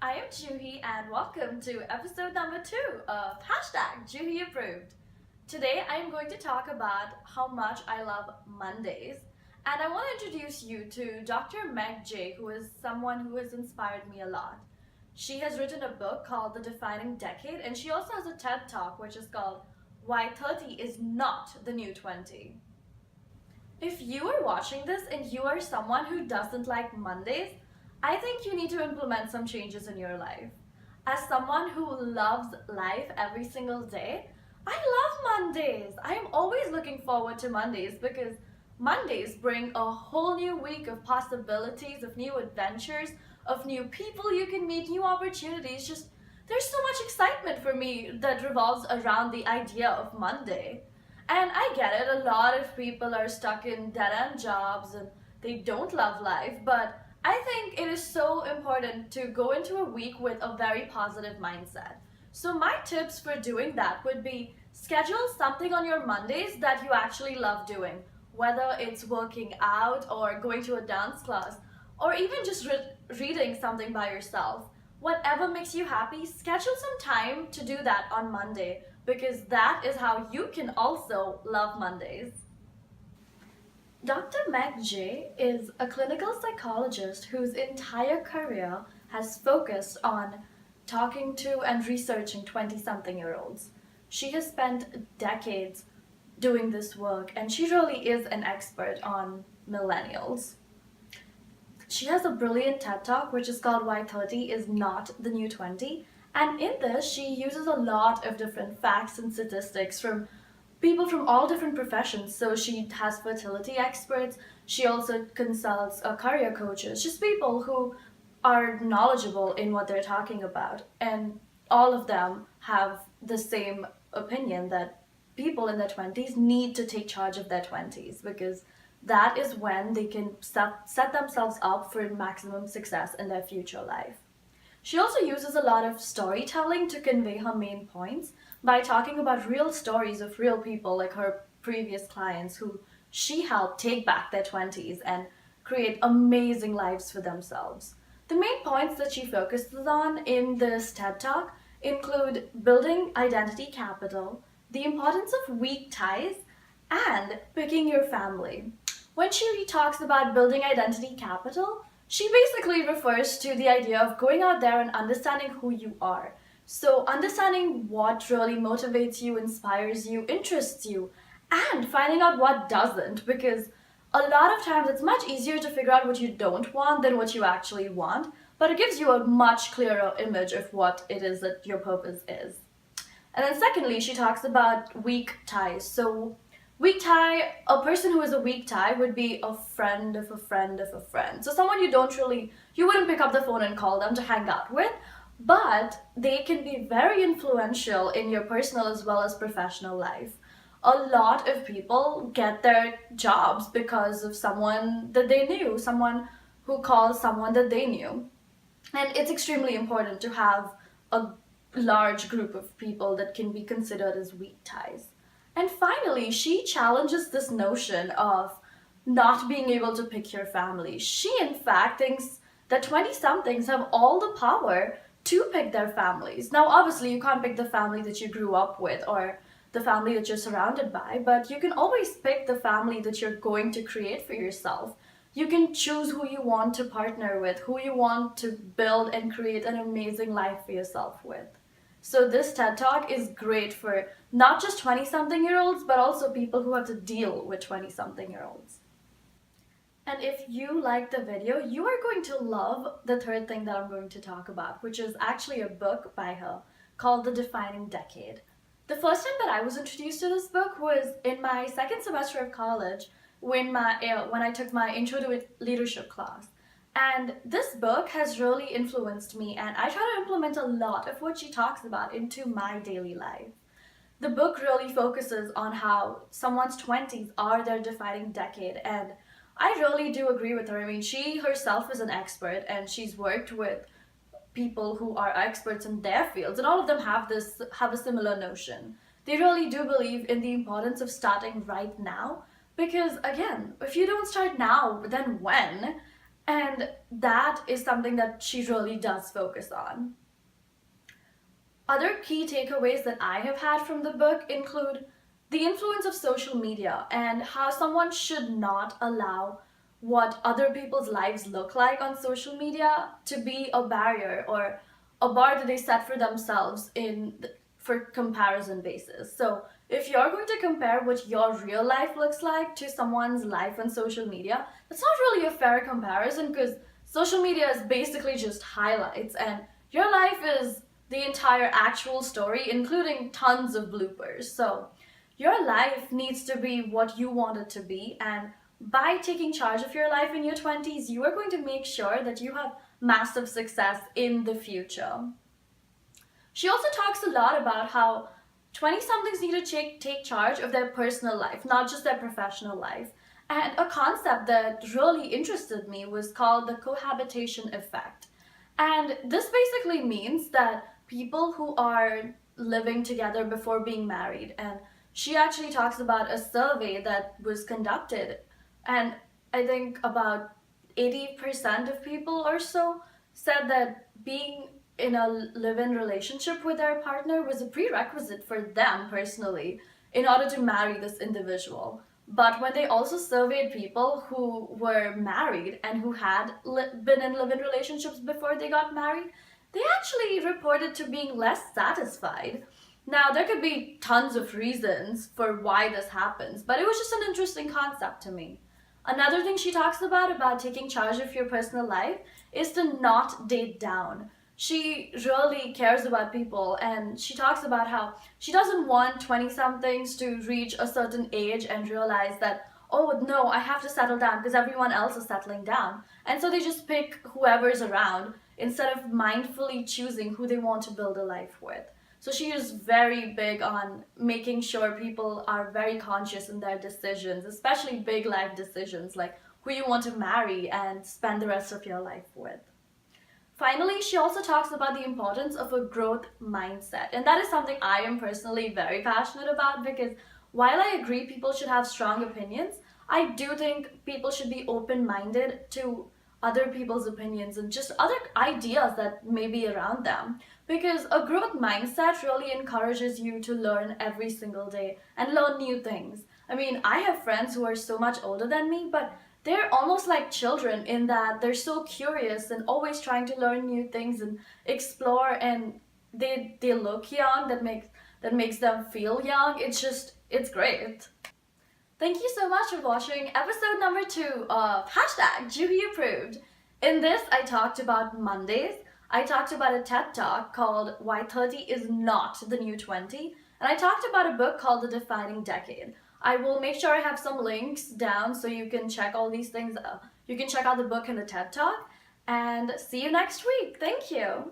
I am Juhi and welcome to episode number 2 of Juhi Approved. Today I am going to talk about how much I love Mondays, and I want to introduce you to Dr. Meg J, who is someone who has inspired me a lot. She has written a book called The Defining Decade, and she also has a TED Talk which is called Why 30 is Not the New 20. If you are watching this and you are someone who doesn't like Mondays, I think you need to implement some changes in your life. As someone who loves life every single day, I love Mondays. I am always looking forward to Mondays because Mondays bring a whole new week of possibilities, of new adventures, of new people you can meet, new opportunities. Just there's so much excitement for me that revolves around the idea of Monday. And I get it, a lot of people are stuck in dead-end jobs and they don't love life, but I think it is so important to go into a week with a very positive mindset. So my tips for doing that would be schedule something on your Mondays that you actually love doing, whether it's working out or going to a dance class or even just reading something by yourself. Whatever makes you happy, schedule some time to do that on Monday because that is how you can also love Mondays. Dr. Meg J is a clinical psychologist whose entire career has focused on talking to and researching 20-something-year-olds. She has spent decades doing this work and she really is an expert on millennials. She has a brilliant TED Talk which is called Why 30 is Not the New 20, and in this she uses a lot of different facts and statistics from people from all different professions. So she has fertility experts, she also consults career coaches, just people who are knowledgeable in what they're talking about. And all of them have the same opinion that people in their 20s need to take charge of their 20s because that is when they can set themselves up for maximum success in their future life. She also uses a lot of storytelling to convey her main points by talking about real stories of real people like her previous clients who she helped take back their 20s and create amazing lives for themselves. The main points that she focuses on in this TED Talk include building identity capital, the importance of weak ties, and picking your family. When she talks about building identity capital, she basically refers to the idea of going out there and understanding who you are. So understanding what really motivates you, inspires you, interests you, and finding out what doesn't, because a lot of times it's much easier to figure out what you don't want than what you actually want, but it gives you a much clearer image of what it is that your purpose is. And then secondly, she talks about weak ties. So weak tie, a person who is a weak tie would be a friend of a friend of a friend. So someone you wouldn't pick up the phone and call them to hang out with, but they can be very influential in your personal as well as professional life. A lot of people get their jobs because of someone that they knew, someone who called someone that they knew. And it's extremely important to have a large group of people that can be considered as weak ties. And finally, she challenges this notion of not being able to pick your family. She, in fact, thinks that 20-somethings have all the power to pick their families. Now, obviously, you can't pick the family that you grew up with or the family that you're surrounded by, but you can always pick the family that you're going to create for yourself. You can choose who you want to partner with, who you want to build and create an amazing life for yourself with. So this TED Talk is great for not just 20-something-year-olds, but also people who have to deal with 20-something-year-olds. And if you like the video, you are going to love the third thing that I'm going to talk about, which is actually a book by her called The Defining Decade. The first time that I was introduced to this book was in my second semester of college when I took my Intro to Leadership class. And this book has really influenced me, and I try to implement a lot of what she talks about into my daily life. The book really focuses on how someone's 20s are their defining decade, and I really do agree with her. I mean, she herself is an expert, and she's worked with people who are experts in their fields, and all of them have a similar notion. They really do believe in the importance of starting right now, because again, if you don't start now, then when? And that is something that she really does focus on. Other key takeaways that I have had from the book include the influence of social media and how someone should not allow what other people's lives look like on social media to be a barrier or a bar that they set for themselves for comparison basis. So if you're going to compare what your real life looks like to someone's life on social media, that's not really a fair comparison because social media is basically just highlights and your life is the entire actual story, including tons of bloopers. So your life needs to be what you want it to be, and by taking charge of your life in your 20s, you are going to make sure that you have massive success in the future. She also talks a lot about how 20 somethings need to take charge of their personal life, not just their professional life. And a concept that really interested me was called the cohabitation effect. And this basically means that people who are living together before being married, and she actually talks about a survey that was conducted, and I think about 80% of people or so said that being in a live-in relationship with their partner was a prerequisite for them personally in order to marry this individual. But when they also surveyed people who were married and who had been in live-in relationships before they got married, they actually reported to being less satisfied. Now, there could be tons of reasons for why this happens, but it was just an interesting concept to me. Another thing she talks about taking charge of your personal life, is to not date down. She really cares about people and she talks about how she doesn't want 20 somethings to reach a certain age and realize that, oh no, I have to settle down because everyone else is settling down. And so they just pick whoever's around instead of mindfully choosing who they want to build a life with. So she is very big on making sure people are very conscious in their decisions, especially big life decisions like who you want to marry and spend the rest of your life with. Finally, she also talks about the importance of a growth mindset. And that is something I am personally very passionate about because while I agree people should have strong opinions, I do think people should be open minded to other people's opinions and just other ideas that may be around them. Because a growth mindset really encourages you to learn every single day and learn new things. I mean, I have friends who are so much older than me, but they're almost like children in that they're so curious and always trying to learn new things and explore, and they look young, that makes them feel young. It's great. Thank you so much for watching episode number 2 of Juhi Approved. In this, I talked about Mondays. I talked about a TED Talk called Why 30 is Not the New 20. And I talked about a book called The Defining Decade. I will make sure I have some links down so you can check all these things. You can check out the book and the TED Talk. And see you next week. Thank you.